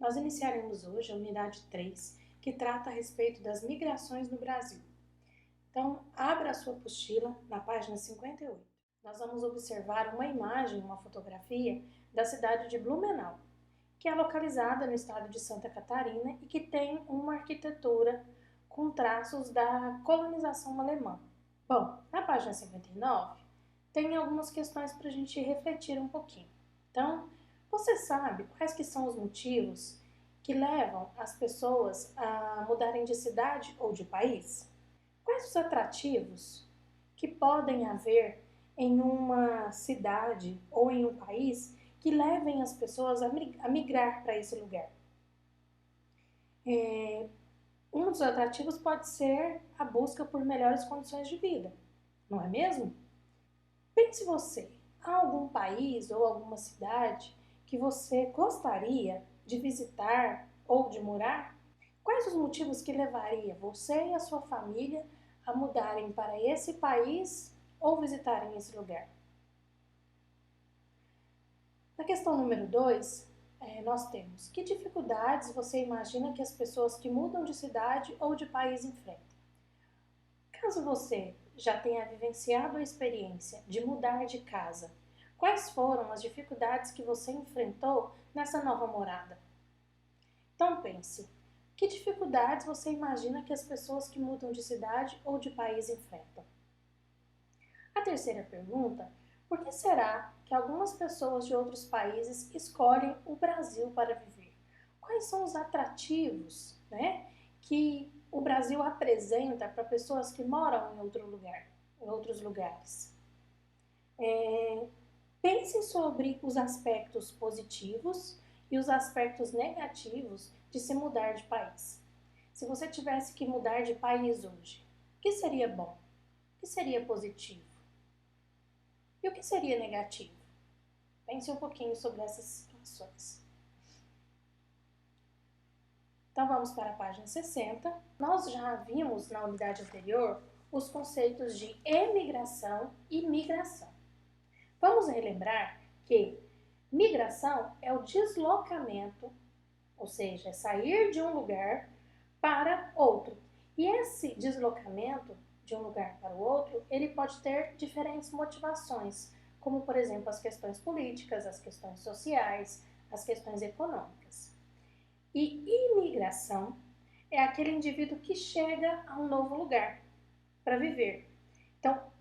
Nós iniciaremos hoje a unidade 3, que trata a respeito das migrações no Brasil. Então, abra a sua apostila na página 58. Nós vamos observar uma imagem, uma fotografia da cidade de Blumenau, que é localizada no estado de Santa Catarina e que tem uma arquitetura com traços da colonização alemã. Bom, na página 59 tem algumas questões para a gente refletir um pouquinho. Então, você sabe quais que são os motivos que levam as pessoas a mudarem de cidade ou de país? Quais os atrativos que podem haver em uma cidade ou em um país que levem as pessoas a migrar para esse lugar? Um dos atrativos pode ser a busca por melhores condições de vida, não é mesmo? Pense você, há algum país ou alguma cidade que você gostaria de visitar ou de morar? Quais os motivos que levaria você e a sua família a mudarem para esse país ou visitarem esse lugar? Na questão número 2, nós temos: que dificuldades você imagina que as pessoas que mudam de cidade ou de país enfrentam? Caso você já tenha vivenciado a experiência de mudar de casa, quais foram as dificuldades que você enfrentou nessa nova morada? Então pense, que dificuldades você imagina que as pessoas que mudam de cidade ou de país enfrentam? A terceira pergunta: por que será que algumas pessoas de outros países escolhem o Brasil para viver? Quais são os atrativos, que o Brasil apresenta para pessoas que moram em outros lugares? Pense sobre os aspectos positivos e os aspectos negativos de se mudar de país. Se você tivesse que mudar de país hoje, o que seria bom? O que seria positivo? E o que seria negativo? Pense um pouquinho sobre essas situações. Então vamos para a página 60. Nós já vimos na unidade anterior os conceitos de emigração e migração. Vamos relembrar que migração é o deslocamento, ou seja, é sair de um lugar para outro. E esse deslocamento de um lugar para o outro, ele pode ter diferentes motivações, como, por exemplo, as questões políticas, as questões sociais, as questões econômicas. E imigração é aquele indivíduo que chega a um novo lugar para viver. Então,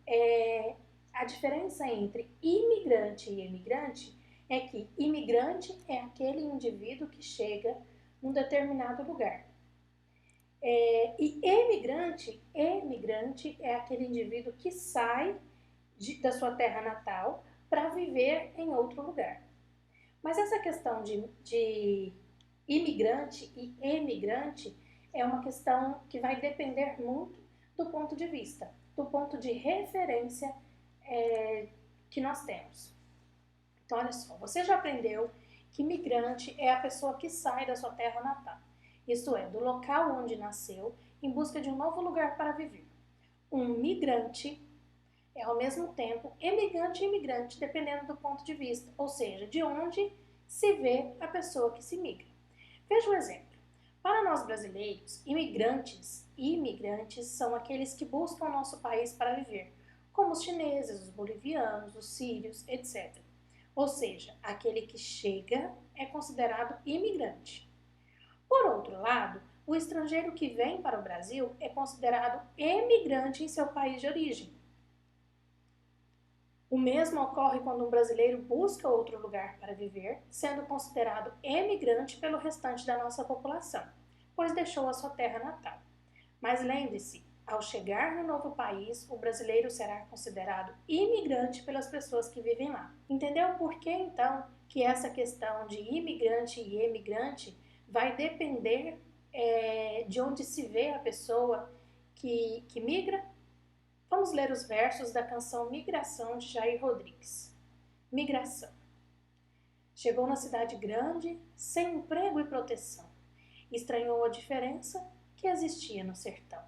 a diferença entre imigrante e emigrante é que imigrante é aquele indivíduo que chega num determinado lugar. E emigrante é aquele indivíduo que sai da sua terra natal para viver em outro lugar. Mas essa questão de imigrante e emigrante é uma questão que vai depender muito do ponto de vista, do ponto de referência que nós temos. Então, olha só, você já aprendeu que migrante é a pessoa que sai da sua terra natal, isto é, do local onde nasceu, em busca de um novo lugar para viver. Um migrante é, ao mesmo tempo, emigrante e imigrante, dependendo do ponto de vista, ou seja, de onde se vê a pessoa que se migra. Veja um exemplo. Para nós brasileiros, imigrantes e imigrantes são aqueles que buscam o nosso país para viver, como os chineses, os bolivianos, os sírios, etc. Ou seja, aquele que chega é considerado imigrante. Por outro lado, o estrangeiro que vem para o Brasil é considerado emigrante em seu país de origem. O mesmo ocorre quando um brasileiro busca outro lugar para viver, sendo considerado emigrante pelo restante da nossa população, pois deixou a sua terra natal. Mas lembre-se, ao chegar no novo país, o brasileiro será considerado imigrante pelas pessoas que vivem lá. Entendeu por que, então, que essa questão de imigrante e emigrante vai depender de onde se vê a pessoa que migra? Vamos ler os versos da canção Migração, de Jair Rodrigues. Migração. Chegou na cidade grande, sem emprego e proteção. Estranhou a diferença que existia no sertão.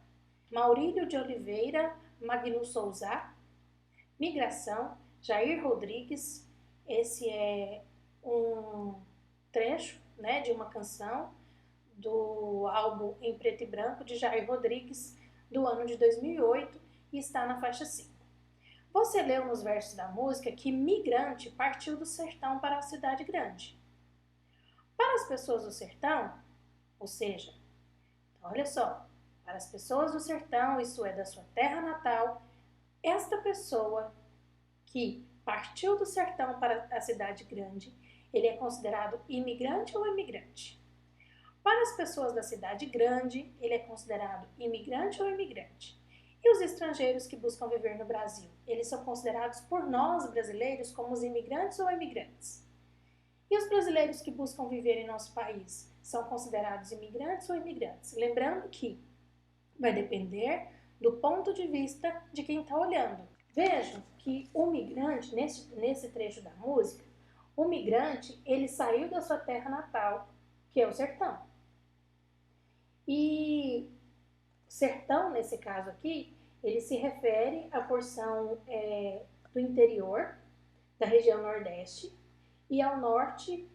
Maurílio de Oliveira, Magno Souza. Migração, Jair Rodrigues. Esse é um trecho né, de uma canção do álbum Em Preto e Branco, de Jair Rodrigues, do ano de 2008, e está na faixa 5. Você leu nos versos da música que migrante partiu do sertão para a cidade grande. Para as pessoas do sertão, ou seja, olha só, para as pessoas do sertão, isso é, da sua terra natal, esta pessoa que partiu do sertão para a cidade grande, ele é considerado imigrante ou emigrante? Para as pessoas da cidade grande, ele é considerado imigrante ou imigrante? E os estrangeiros que buscam viver no Brasil, eles são considerados por nós brasileiros como os imigrantes ou imigrantes? E os brasileiros que buscam viver em nosso país são considerados imigrantes ou imigrantes? Lembrando que vai depender do ponto de vista de quem está olhando. Vejam que o migrante, nesse trecho da música, o migrante, ele saiu da sua terra natal, que é o sertão. E sertão, nesse caso aqui, ele se refere à porção do interior, da região Nordeste, e ao norte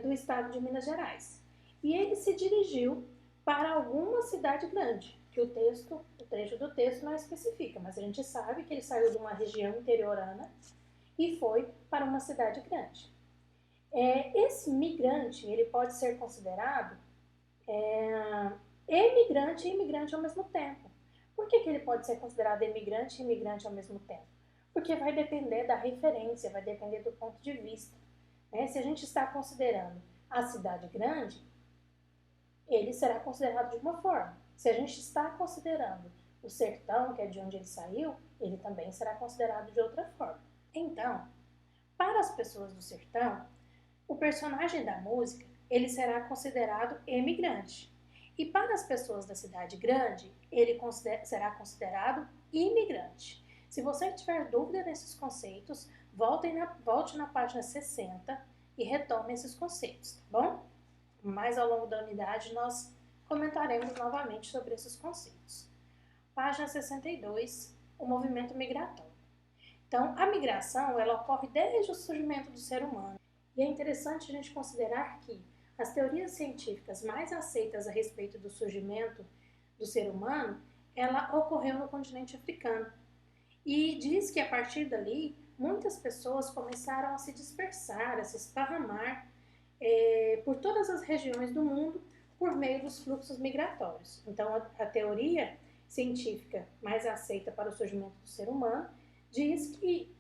do estado de Minas Gerais. E ele se dirigiu para alguma cidade grande, que o trecho do texto não especifica, mas a gente sabe que ele saiu de uma região interiorana e foi para uma cidade grande. Esse migrante, ele pode ser considerado emigrante e imigrante ao mesmo tempo. Por que ele pode ser considerado emigrante e imigrante ao mesmo tempo? Porque vai depender da referência, vai depender do ponto de vista. Se a gente está considerando a cidade grande, ele será considerado de uma forma. Se a gente está considerando o sertão, que é de onde ele saiu, ele também será considerado de outra forma. Então, para as pessoas do sertão, o personagem da música, ele será considerado emigrante. E para as pessoas da cidade grande, ele será considerado imigrante. Se você tiver dúvida nesses conceitos, volte na página 60 e retome esses conceitos, tá bom? Mas ao longo da unidade nós comentaremos novamente sobre esses conceitos. Página 62, o movimento migratório. Então, a migração, ela ocorre desde o surgimento do ser humano. E é interessante a gente considerar que as teorias científicas mais aceitas a respeito do surgimento do ser humano, ela ocorreu no continente africano. E diz que a partir dali, muitas pessoas começaram a se dispersar, a se esparramar por todas as regiões do mundo por meio dos fluxos migratórios. Então, a teoria científica mais aceita para o surgimento do ser humano diz que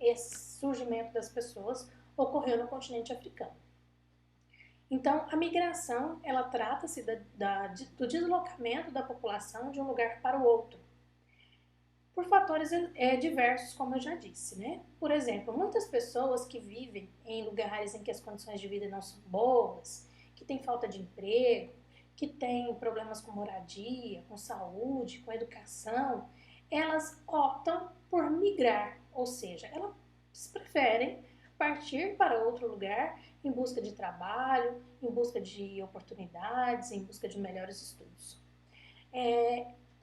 esse surgimento das pessoas ocorreu no continente africano. Então, a migração, ela trata-se do deslocamento da população de um lugar para o outro, por fatores diversos, como eu já disse, né? Por exemplo, muitas pessoas que vivem em lugares em que as condições de vida não são boas, que têm falta de emprego, que têm problemas com moradia, com saúde, com educação, elas optam por migrar, ou seja, elas preferem partir para outro lugar em busca de trabalho, em busca de oportunidades, em busca de melhores estudos.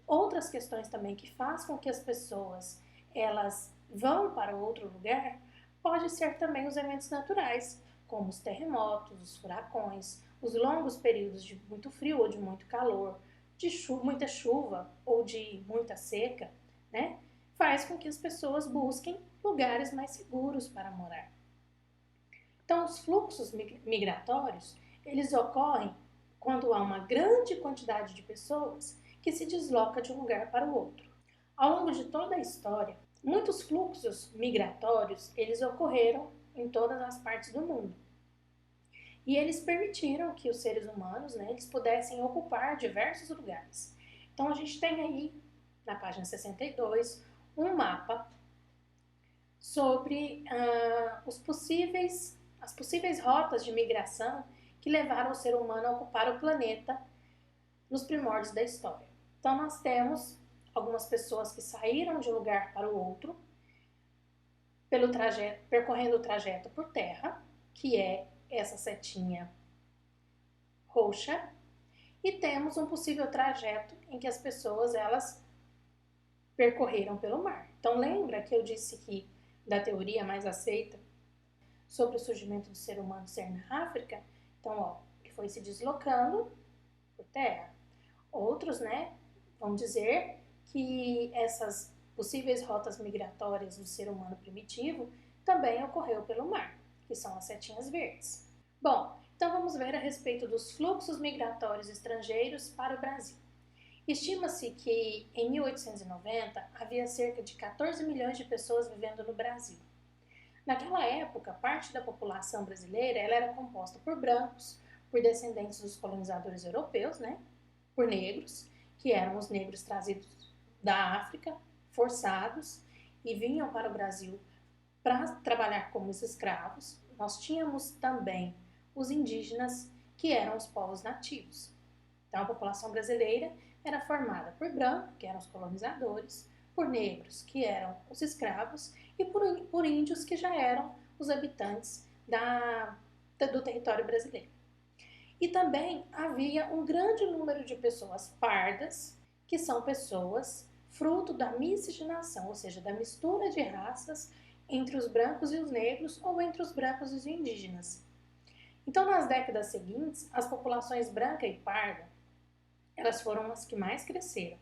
Outras questões também que fazem com que as pessoas elas vão para outro lugar pode ser também os eventos naturais, como os terremotos, os furacões, os longos períodos de muito frio ou de muito calor, de muita chuva ou de muita seca, né? Faz com que as pessoas busquem lugares mais seguros para morar. Então, os fluxos migratórios, eles ocorrem quando há uma grande quantidade de pessoas que se desloca de um lugar para o outro. Ao longo de toda a história, muitos fluxos migratórios, eles ocorreram em todas as partes do mundo. E eles permitiram que os seres humanos, eles pudessem ocupar diversos lugares. Então, a gente tem aí, na página 62, um mapa sobre as possíveis rotas de migração que levaram o ser humano a ocupar o planeta nos primórdios da história. Então, nós temos algumas pessoas que saíram de um lugar para o outro, percorrendo o trajeto por terra, que é essa setinha roxa, e temos um possível trajeto em que as pessoas elas percorreram pelo mar. Então, lembra que eu disse que da teoria mais aceita sobre o surgimento do ser humano ser na África, então, ó, que foi se deslocando por terra. Outros, né, vão dizer que essas possíveis rotas migratórias do ser humano primitivo também ocorreu pelo mar, que são as setinhas verdes. Bom, então vamos ver a respeito dos fluxos migratórios estrangeiros para o Brasil. Estima-se que em 1890 havia cerca de 14 milhões de pessoas vivendo no Brasil. Naquela época, parte da população brasileira ela era composta por brancos, por descendentes dos colonizadores europeus, né? Por negros, que eram os negros trazidos da África, forçados, e vinham para o Brasil para trabalhar como escravos. Nós tínhamos também os indígenas, que eram os povos nativos. Então, a população brasileira era formada por brancos, que eram os colonizadores, por negros, que eram os escravos, e por índios, que já eram os habitantes do território brasileiro. E também havia um grande número de pessoas pardas, que são pessoas fruto da miscigenação, ou seja, da mistura de raças entre os brancos e os negros ou entre os brancos e os indígenas. Então, nas décadas seguintes, as populações branca e parda, elas foram as que mais cresceram,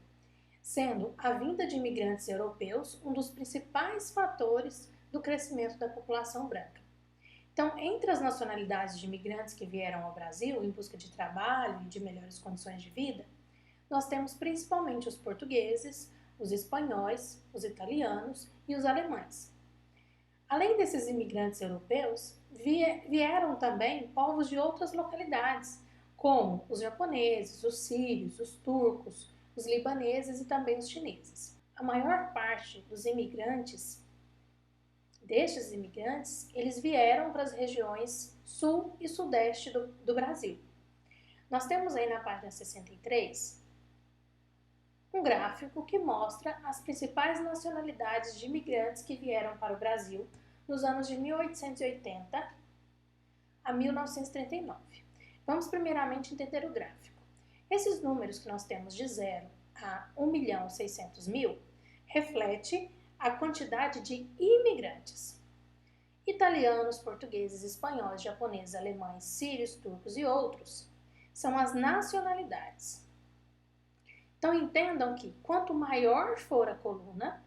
sendo a vinda de imigrantes europeus um dos principais fatores do crescimento da população branca. Então, entre as nacionalidades de imigrantes que vieram ao Brasil em busca de trabalho e de melhores condições de vida, nós temos principalmente os portugueses, os espanhóis, os italianos e os alemães. Além desses imigrantes europeus, vieram também povos de outras localidades, como os japoneses, os sírios, os turcos, os libaneses e também os chineses. A maior parte destes imigrantes, eles vieram para as regiões sul e sudeste do Brasil. Nós temos aí na página 63 um gráfico que mostra as principais nacionalidades de imigrantes que vieram para o Brasil nos anos de 1880 a 1939. Vamos primeiramente entender o gráfico. Esses números que nós temos de 0 a 1.600.000 reflete a quantidade de imigrantes. Italianos, portugueses, espanhóis, japoneses, alemães, sírios, turcos e outros são as nacionalidades. Então entendam que quanto maior for a coluna,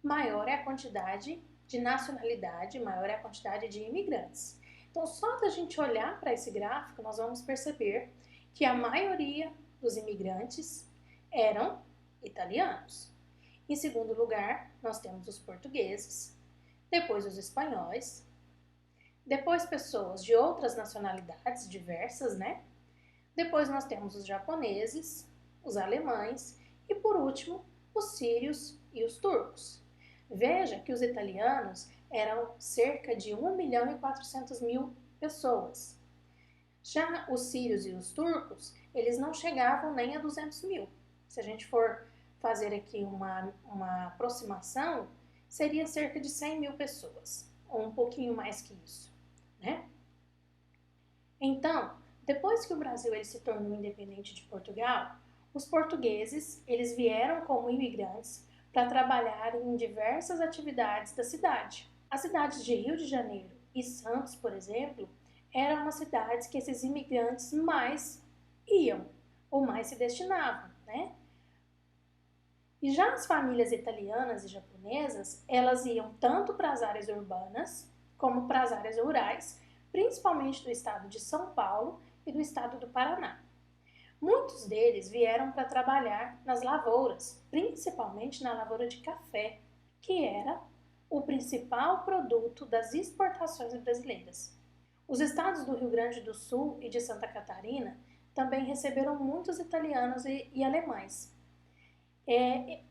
maior é a quantidade de nacionalidade, maior é a quantidade de imigrantes. Então, só da gente olhar para esse gráfico, nós vamos perceber que a maioria dos imigrantes eram italianos. Em segundo lugar, nós temos os portugueses, depois os espanhóis, depois pessoas de outras nacionalidades diversas, né? Depois nós temos os japoneses, os alemães e, por último, os sírios e os turcos. Veja que os italianos eram cerca de 1.400.000 pessoas. Já os sírios e os turcos, eles não chegavam nem a 200.000. Se a gente for fazer aqui uma aproximação, seria cerca de 100.000 pessoas, ou um pouquinho mais que isso, né? Então, depois que o Brasil ele se tornou independente de Portugal, os portugueses eles vieram como imigrantes para trabalhar em diversas atividades da cidade. As cidades de Rio de Janeiro e Santos, por exemplo, eram as cidades que esses imigrantes mais iam, ou mais se destinavam, né? E já as famílias italianas e japonesas, elas iam tanto para as áreas urbanas, como para as áreas rurais, principalmente do estado de São Paulo e do estado do Paraná. Muitos deles vieram para trabalhar nas lavouras, principalmente na lavoura de café, que era o principal produto das exportações brasileiras. Os estados do Rio Grande do Sul e de Santa Catarina também receberam muitos italianos e alemães.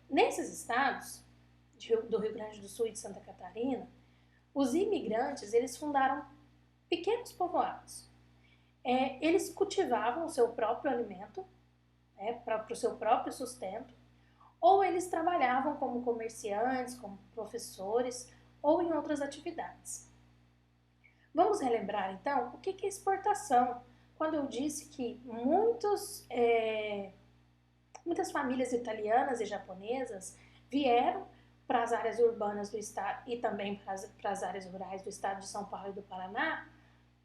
Nesses estados do Rio Grande do Sul e de Santa Catarina, os imigrantes eles fundaram pequenos povoados. Eles cultivavam o seu próprio alimento, para o seu próprio sustento, ou eles trabalhavam como comerciantes, como professores ou em outras atividades. Vamos relembrar então o que é exportação, quando eu disse que muitas famílias italianas e japonesas vieram para as áreas urbanas do estado e também para as áreas rurais do estado de São Paulo e do Paraná,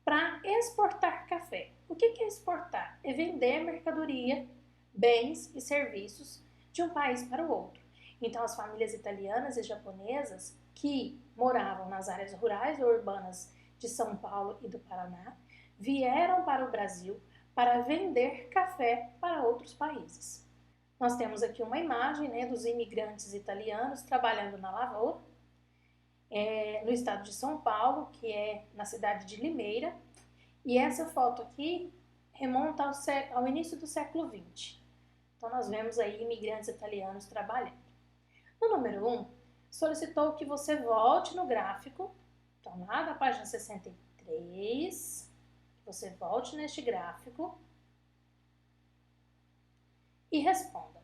para exportar café. O que é exportar? É vender mercadoria, bens e serviços de um país para o outro. Então, as famílias italianas e japonesas que moravam nas áreas rurais ou urbanas de São Paulo e do Paraná vieram para o Brasil para vender café para outros países. Nós temos aqui uma imagem, né, dos imigrantes italianos trabalhando na lavoura, no estado de São Paulo, que é na cidade de Limeira, e essa foto aqui remonta ao início do século XX. Então, nós vemos aí imigrantes italianos trabalhando. No número 1, solicitou que você volte no gráfico, então lá da página 63, você volte neste gráfico e responda.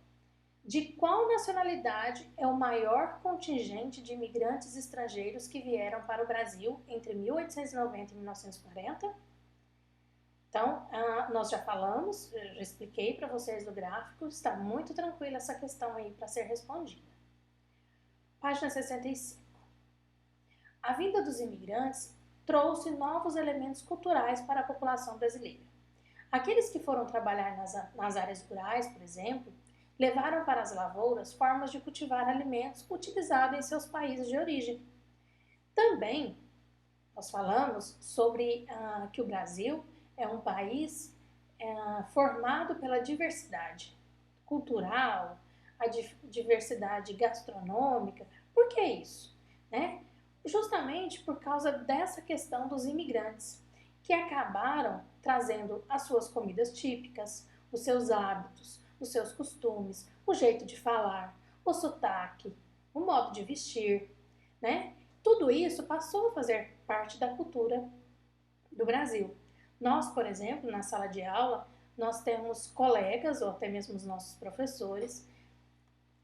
De qual nacionalidade é o maior contingente de imigrantes estrangeiros que vieram para o Brasil entre 1890 e 1940? Então, nós já falamos, já expliquei para vocês do gráfico, está muito tranquila essa questão aí para ser respondida. Página 65. A vinda dos imigrantes trouxe novos elementos culturais para a população brasileira. Aqueles que foram trabalhar nas áreas rurais, por exemplo, levaram para as lavouras formas de cultivar alimentos utilizados em seus países de origem. Também, nós falamos sobre que o Brasil é um país formado pela diversidade cultural, a diversidade gastronômica. Por que isso? Né? Justamente por causa dessa questão dos imigrantes, que acabaram trazendo as suas comidas típicas, os seus hábitos, os seus costumes, o jeito de falar, o sotaque, o modo de vestir, né? Tudo isso passou a fazer parte da cultura do Brasil. Nós, por exemplo, na sala de aula, nós temos colegas ou até mesmo os nossos professores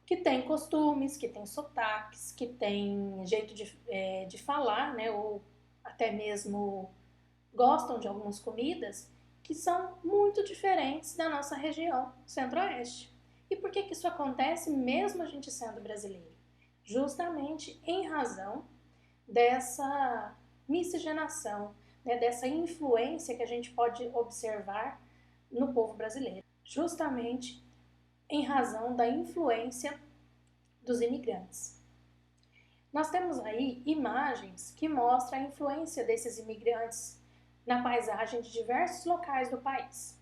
que têm costumes, que têm sotaques, que têm jeito de falar, né? Ou até mesmo gostam de algumas comidas que são muito diferentes da nossa região centro-oeste. E por que isso acontece mesmo a gente sendo brasileiro? Justamente em razão dessa miscigenação, né, dessa influência que a gente pode observar no povo brasileiro, justamente em razão da influência dos imigrantes. Nós temos aí imagens que mostram a influência desses imigrantes na paisagem de diversos locais do país.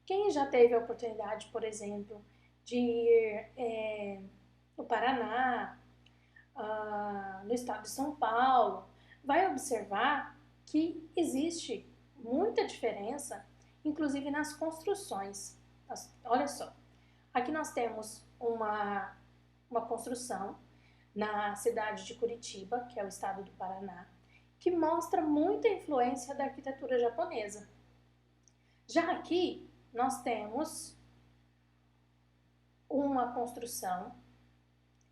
Quem já teve a oportunidade, por exemplo, de ir no Paraná, no estado de São Paulo, vai observar que existe muita diferença, inclusive nas construções. Olha só, aqui nós temos uma construção na cidade de Curitiba, que é o estado do Paraná, que mostra muita influência da arquitetura japonesa. Já aqui, nós temos uma construção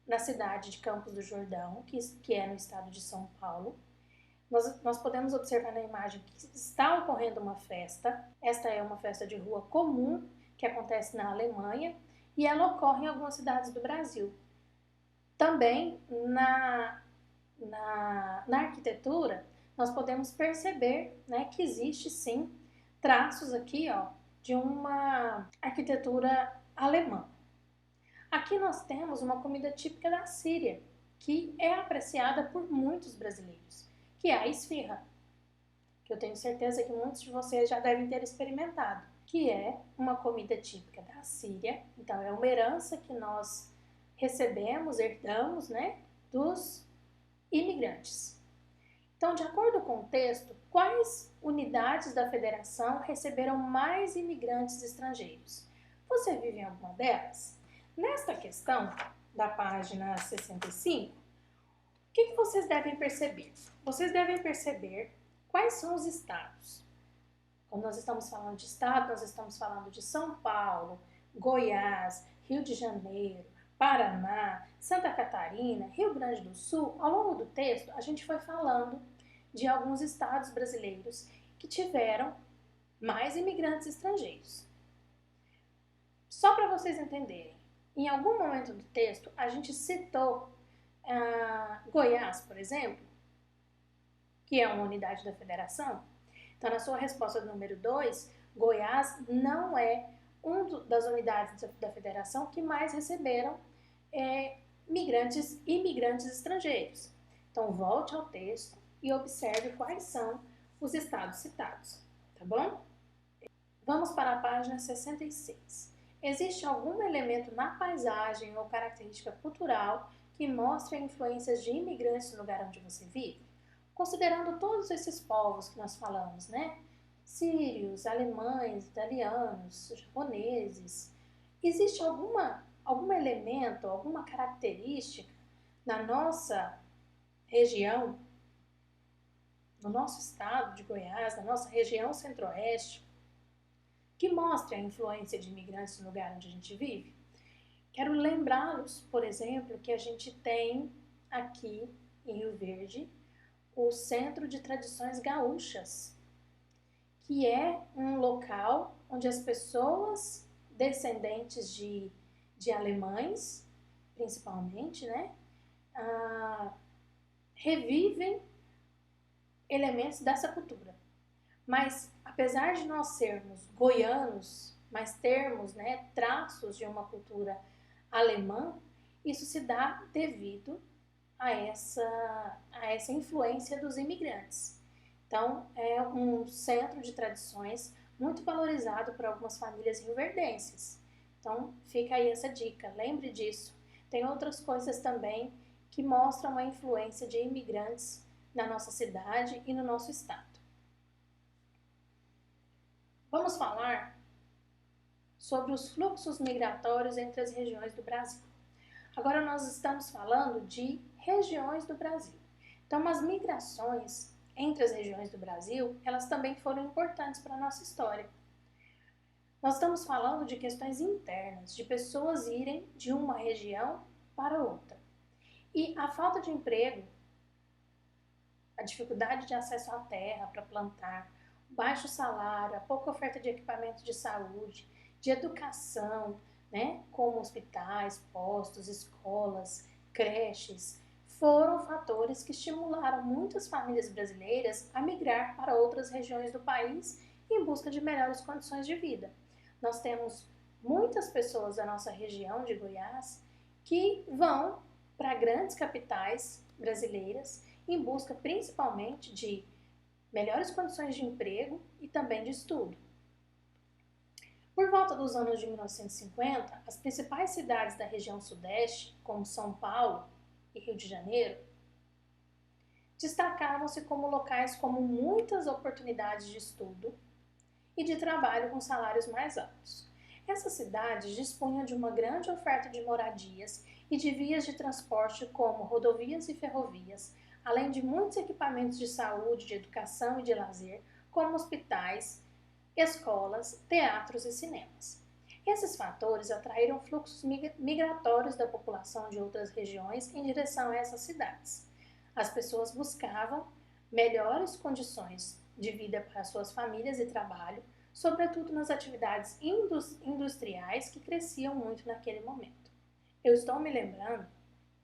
na cidade de Campos do Jordão, que é no estado de São Paulo. Nós podemos observar na imagem que está ocorrendo uma festa. Esta é uma festa de rua comum que acontece na Alemanha e ela ocorre em algumas cidades do Brasil. Também na arquitetura, nós podemos perceber, né, que existe sim traços aqui, ó, de uma arquitetura alemã. Aqui nós temos uma comida típica da Síria, que é apreciada por muitos brasileiros, que é a esfirra, que eu tenho certeza que muitos de vocês já devem ter experimentado, que é uma comida típica da Síria. Então é uma herança que nós recebemos, herdamos, né, dos imigrantes. Então, de acordo com o texto, quais unidades da federação receberam mais imigrantes estrangeiros? Você vive em alguma delas? Nesta questão da página 65, o que vocês devem perceber? Vocês devem perceber quais são os estados. Quando nós estamos falando de estado, nós estamos falando de São Paulo, Goiás, Rio de Janeiro, Paraná, Santa Catarina, Rio Grande do Sul. Ao longo do texto, a gente foi falando de alguns estados brasileiros que tiveram mais imigrantes estrangeiros. Só para vocês entenderem, em algum momento do texto, a gente citou Goiás, por exemplo, que é uma unidade da federação. Então, na sua resposta número 2, Goiás não é uma das unidades da federação que mais receberam migrantes e imigrantes estrangeiros. Então, volte ao texto e observe quais são os estados citados, tá bom? Vamos para a página 66. Existe algum elemento na paisagem ou característica cultural que mostre a influência de imigrantes no lugar onde você vive? Considerando todos esses povos que nós falamos, né? Sírios, alemães, italianos, japoneses. Existe algum elemento, alguma característica na nossa região, no nosso estado de Goiás, na nossa região centro-oeste, que mostre a influência de imigrantes no lugar onde a gente vive? Quero lembrá-los, por exemplo, que a gente tem aqui em Rio Verde o Centro de Tradições Gaúchas, que é um local onde as pessoas descendentes de alemães, principalmente, né, revivem elementos dessa cultura. Mas, apesar de nós sermos goianos, mas termos, né, traços de uma cultura alemã, isso se dá devido a essa influência dos imigrantes. Então, é um centro de tradições muito valorizado por algumas famílias rioverdenses. Então, fica aí essa dica, lembre disso. Tem outras coisas também que mostram a influência de imigrantes na nossa cidade e no nosso estado. Vamos falar sobre os fluxos migratórios entre as regiões do Brasil. Agora nós estamos falando de regiões do Brasil. Então, as migrações entre as regiões do Brasil, elas também foram importantes para a nossa história. Nós estamos falando de questões internas, de pessoas irem de uma região para outra. E a falta de emprego, a dificuldade de acesso à terra para plantar, o baixo salário, a pouca oferta de equipamento de saúde, de educação, né, como hospitais, postos, escolas, creches, foram fatores que estimularam muitas famílias brasileiras a migrar para outras regiões do país em busca de melhores condições de vida. Nós temos muitas pessoas da nossa região de Goiás que vão para grandes capitais brasileiras em busca principalmente de melhores condições de emprego e também de estudo. Por volta dos anos de 1950, as principais cidades da região sudeste, como São Paulo e Rio de Janeiro, destacavam-se como locais com muitas oportunidades de estudo e de trabalho com salários mais altos. Essas cidades dispunham de uma grande oferta de moradias e de vias de transporte como rodovias e ferrovias, além de muitos equipamentos de saúde, de educação e de lazer, como hospitais, escolas, teatros e cinemas. Esses fatores atraíram fluxos migratórios da população de outras regiões em direção a essas cidades. As pessoas buscavam melhores condições de vida para suas famílias e trabalho, sobretudo nas atividades industriais que cresciam muito naquele momento. Eu estou me lembrando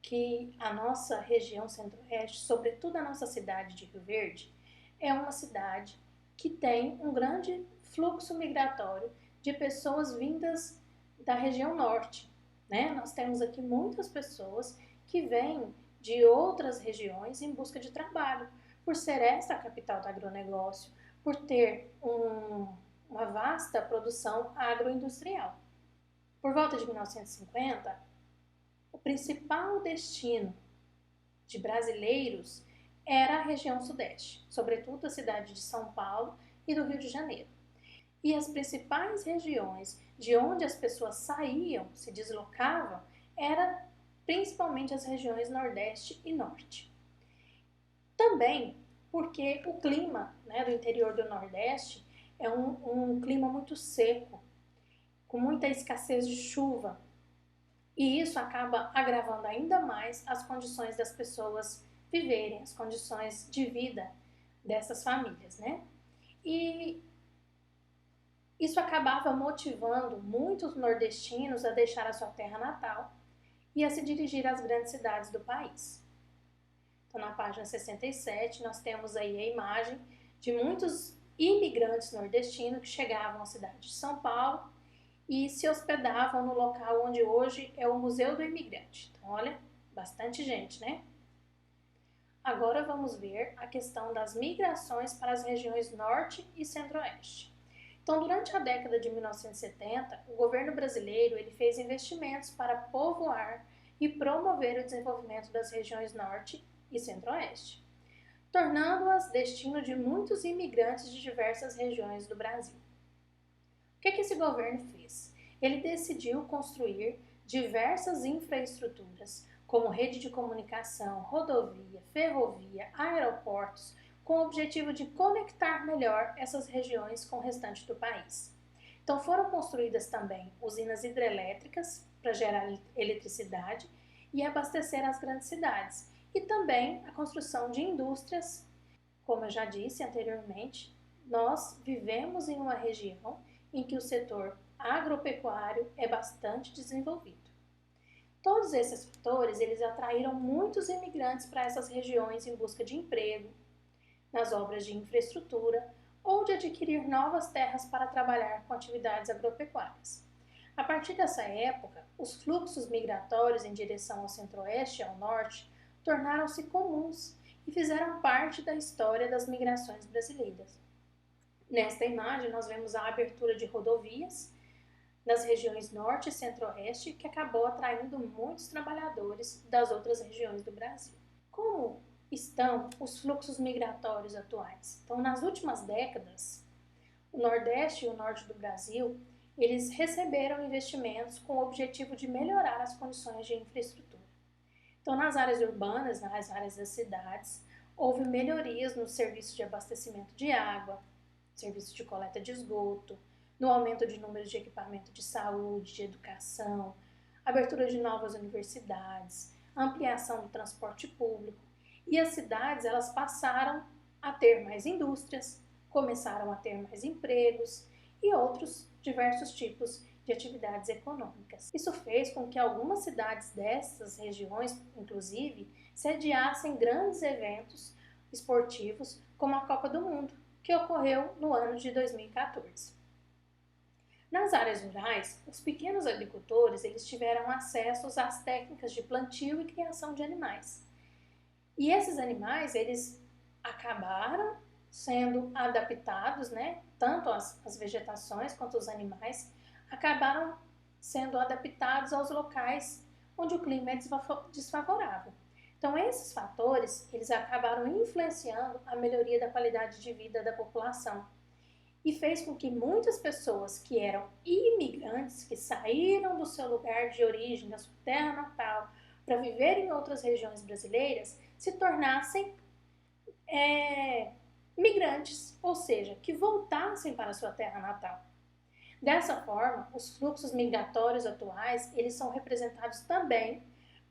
que a nossa região centro-oeste, sobretudo a nossa cidade de Rio Verde, é uma cidade que tem um grande fluxo migratório de pessoas vindas da região norte, né? Nós temos aqui muitas pessoas que vêm de outras regiões em busca de trabalho, por ser esta a capital do agronegócio, por ter uma vasta produção agroindustrial. Por volta de 1950, o principal destino de brasileiros era a região sudeste, sobretudo a cidade de São Paulo e do Rio de Janeiro. E as principais regiões de onde as pessoas saíam, se deslocavam, eram principalmente as regiões Nordeste e Norte. Também porque o clima, né, do interior do Nordeste é um clima muito seco, com muita escassez de chuva. E isso acaba agravando ainda mais as condições das pessoas viverem, as condições de vida dessas famílias, né? E Isso acabava motivando muitos nordestinos a deixar a sua terra natal e a se dirigir às grandes cidades do país. Então, na página 67, nós temos aí a imagem de muitos imigrantes nordestinos que chegavam à cidade de São Paulo e se hospedavam no local onde hoje é o Museu do Imigrante. Então, olha, bastante gente, né? Agora vamos ver a questão das migrações para as regiões Norte e Centro-Oeste. Então, durante a década de 1970, o governo brasileiro ele fez investimentos para povoar e promover o desenvolvimento das regiões Norte e Centro-Oeste, tornando-as destino de muitos imigrantes de diversas regiões do Brasil. O que esse governo fez? Ele decidiu construir diversas infraestruturas, como rede de comunicação, rodovia, ferrovia, aeroportos, com o objetivo de conectar melhor essas regiões com o restante do país. Então foram construídas também usinas hidrelétricas para gerar eletricidade e abastecer as grandes cidades, e também a construção de indústrias. Como eu já disse anteriormente, nós vivemos em uma região em que o setor agropecuário é bastante desenvolvido. Todos esses fatores, eles atraíram muitos imigrantes para essas regiões em busca de emprego, nas obras de infraestrutura ou de adquirir novas terras para trabalhar com atividades agropecuárias. A partir dessa época, os fluxos migratórios em direção ao centro-oeste e ao norte tornaram-se comuns e fizeram parte da história das migrações brasileiras. Nesta imagem, nós vemos a abertura de rodovias nas regiões norte e centro-oeste, que acabou atraindo muitos trabalhadores das outras regiões do Brasil. Como estão os fluxos migratórios atuais? Então, nas últimas décadas, o Nordeste e o Norte do Brasil, eles receberam investimentos com o objetivo de melhorar as condições de infraestrutura. Então, nas áreas urbanas, nas áreas das cidades, houve melhorias no serviço de abastecimento de água, serviço de coleta de esgoto, no aumento de números de equipamento de saúde, de educação, abertura de novas universidades, ampliação do transporte público. E as cidades, elas passaram a ter mais indústrias, começaram a ter mais empregos e outros diversos tipos de atividades econômicas. Isso fez com que algumas cidades dessas regiões, inclusive, sediassem grandes eventos esportivos, como a Copa do Mundo, que ocorreu no ano de 2014. Nas áreas rurais, os pequenos agricultores eles tiveram acesso às técnicas de plantio e criação de animais. E esses animais eles acabaram sendo adaptados, né? Tanto as vegetações quanto os animais acabaram sendo adaptados aos locais onde o clima é desfavorável. Então, esses fatores eles acabaram influenciando a melhoria da qualidade de vida da população e fez com que muitas pessoas que eram imigrantes, que saíram do seu lugar de origem, da sua terra natal, para viver em outras regiões brasileiras, se tornassem migrantes, ou seja, que voltassem para a sua terra natal. Dessa forma, os fluxos migratórios atuais, eles são representados também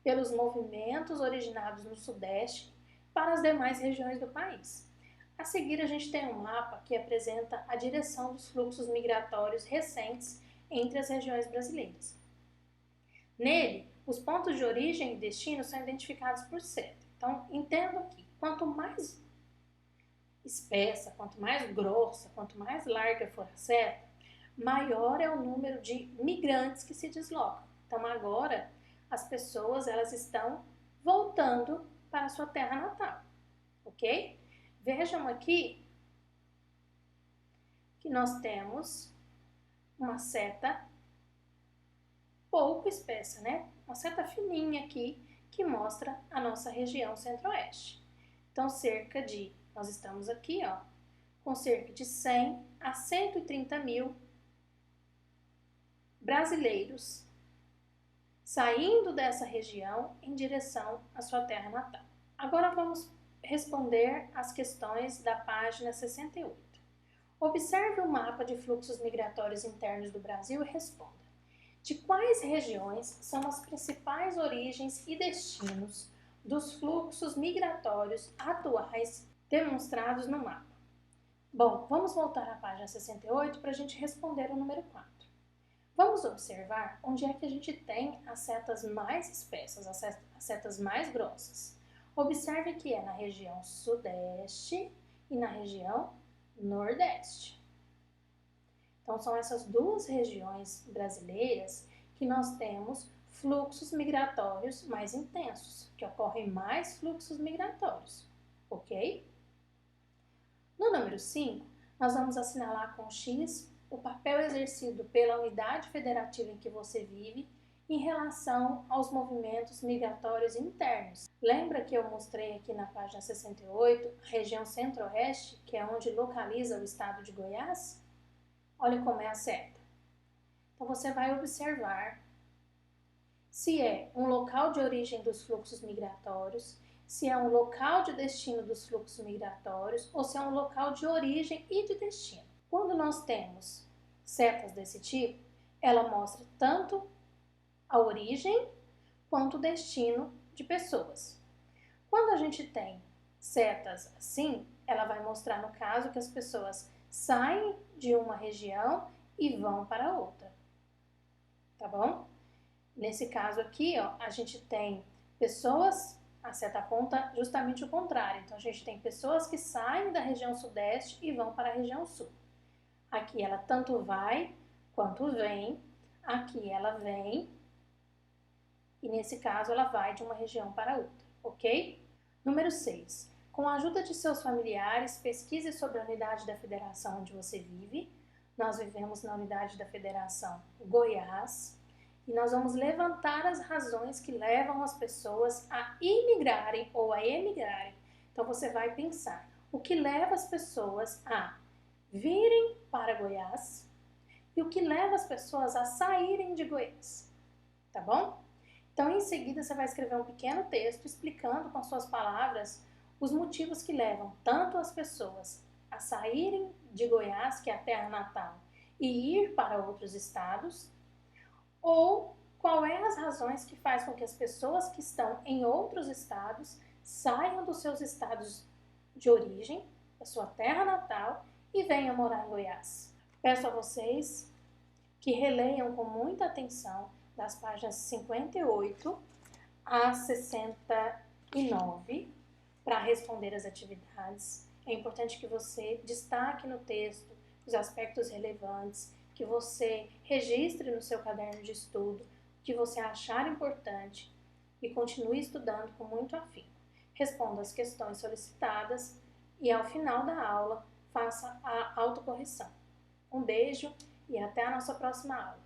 pelos movimentos originados no Sudeste para as demais regiões do país. A seguir, a gente tem um mapa que apresenta a direção dos fluxos migratórios recentes entre as regiões brasileiras. Nele, os pontos de origem e destino são identificados por seta. Então, entendo aqui, quanto mais espessa, quanto mais grossa, quanto mais larga for a seta, maior é o número de migrantes que se deslocam. Então, agora, as pessoas elas estão voltando para a sua terra natal, ok? Vejam aqui que nós temos uma seta pouco espessa, né? Uma seta fininha aqui que mostra a nossa região centro-oeste. Então, nós estamos aqui, ó, com cerca de 100 a 130 mil brasileiros saindo dessa região em direção à sua terra natal. Agora vamos responder às questões da página 68. Observe o mapa de fluxos migratórios internos do Brasil e responda: de quais regiões são as principais origens e destinos dos fluxos migratórios atuais demonstrados no mapa? Bom, vamos voltar à página 68 para a gente responder o número 4. Vamos observar onde é que a gente tem as setas mais espessas, as setas mais grossas. Observe que é na região sudeste e na região nordeste. Então, são essas duas regiões brasileiras que nós temos fluxos migratórios mais intensos, que ocorrem mais fluxos migratórios, ok? No número 5, nós vamos assinalar com X o papel exercido pela unidade federativa em que você vive em relação aos movimentos migratórios internos. Lembra que eu mostrei aqui na página 68 a região centro-oeste, que é onde localiza o estado de Goiás? Olha como é a seta. Então, você vai observar se é um local de origem dos fluxos migratórios, se é um local de destino dos fluxos migratórios ou se é um local de origem e de destino. Quando nós temos setas desse tipo, ela mostra tanto a origem quanto o destino de pessoas. Quando a gente tem setas assim, ela vai mostrar, no caso, que as pessoas saem de uma região e vão para outra, tá bom? Nesse caso aqui, ó, a gente tem pessoas, a seta aponta justamente o contrário. Então, a gente tem pessoas que saem da região sudeste e vão para a região sul. Aqui ela tanto vai quanto vem. Aqui ela vem e, nesse caso, ela vai de uma região para outra, ok? Número 6. Com a ajuda de seus familiares, pesquise sobre a unidade da federação onde você vive. Nós vivemos na unidade da federação Goiás. E nós vamos levantar as razões que levam as pessoas a imigrarem ou a emigrarem. Então, você vai pensar o que leva as pessoas a virem para Goiás e o que leva as pessoas a saírem de Goiás, tá bom? Então, em seguida, você vai escrever um pequeno texto explicando com suas palavras os motivos que levam tanto as pessoas a saírem de Goiás, que é a terra natal, e ir para outros estados, ou qual é as razões que faz com que as pessoas que estão em outros estados saiam dos seus estados de origem, da sua terra natal, e venham morar em Goiás. Peço a vocês que releiam com muita atenção das páginas 58 a 69 para responder as atividades. É importante que você destaque no texto os aspectos relevantes, que você registre no seu caderno de estudo o que você achar importante e continue estudando com muito afinco. Responda as questões solicitadas e, ao final da aula, faça a autocorreção. Um beijo e até a nossa próxima aula.